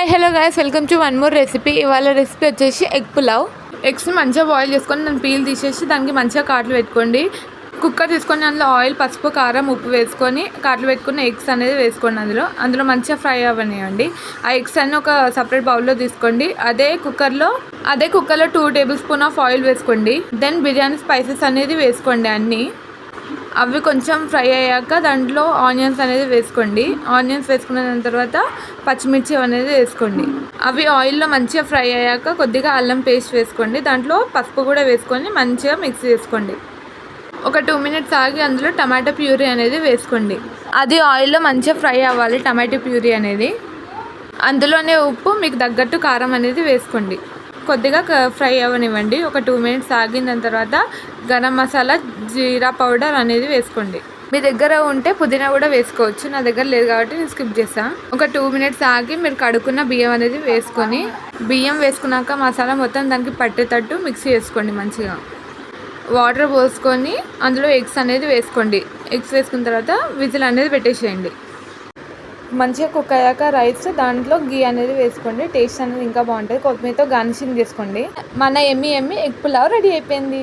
Hi hello guys, welcome to one more recipe. ఇవాళ recipe వచ్చేసి egg pulao. ఎగ్స్ని మంచిగా బాయిల్ చేసుకొని దాన్ని పీల్ తీసేసి దానికి మంచిగా కాట్లు పెట్టుకోండి. కుక్కర్ తీసుకొని అందులో ఆయిల్, పసుపు, కారం, ఉప్పు వేసుకొని కాట్లు పెట్టుకున్న ఎగ్స్ అనేది వేసుకోండి. అందులో మంచిగా ఫ్రై అవ్వనివ్వండి. ఆ ఎగ్స్ అన్ని ఒక సపరేట్ బౌల్లో తీసుకోండి. అదే కుక్కర్లో 2 టేబుల్ స్పూన్ ఆఫ్ ఆయిల్ వేసుకోండి. దెన్ బిర్యానీ స్పైసెస్ అనేది వేసుకోండి. అవి కొంచెం ఫ్రై అయ్యాక దాంట్లో ఆనియన్స్ అనేది వేసుకోండి. ఆనియన్స్ వేసుకున్న దాని తర్వాత పచ్చిమిర్చి అనేది వేసుకోండి. అవి ఆయిల్లో మంచిగా ఫ్రై అయ్యాక కొద్దిగా అల్లం పేస్ట్ వేసుకోండి. దాంట్లో పసుపు కూడా వేసుకొని మంచిగా మిక్స్ చేసుకోండి. ఒక 2 మినిట్స్ ఆగి అందులో టమాటో ప్యూరీ అనేది వేసుకోండి. అది ఆయిల్లో మంచిగా ఫ్రై అవ్వాలి టమాటో ప్యూరీ అనేది. అందులోనే ఉప్పు మీకు తగ్గట్టు కారం అనేది వేసుకోండి. కొద్దిగా ఫ్రై అవ్వనివ్వండి. ఒక 2 మినిట్స్ ఆగిన దాని తర్వాత గరం మసాలా, జీరా పౌడర్ అనేది వేసుకోండి. మీ దగ్గర ఉంటే పుదీనా కూడా వేసుకోవచ్చు. నా దగ్గర లేదు కాబట్టి నేను స్కిప్ చేస్తాను. ఒక 2 మినిట్స్ ఆగి మీరు కడుక్కున్న బియ్యం అనేది వేసుకొని, బియ్యం వేసుకున్నాక మసాలా మొత్తం దానికి పట్టేటట్టు మిక్స్ చేసుకోండి. మంచిగా వాటర్ పోసుకొని అందులో ఎగ్స్ అనేది వేసుకోండి. ఎగ్స్ వేసుకున్న తర్వాత విజిల్ అనేది పెట్టేసేయండి. మంచిగా కుక్ అయ్యాక రైస్ దాంట్లో గీ అనేది వేసుకోండి. టేస్ట్ అనేది ఇంకా బాగుంటుంది. కొత్తిమీరతో గార్నిషింగ్ చేసుకోండి. మన ఎమ్మి ఎగ్ పులావ్ రెడీ అయిపోయింది.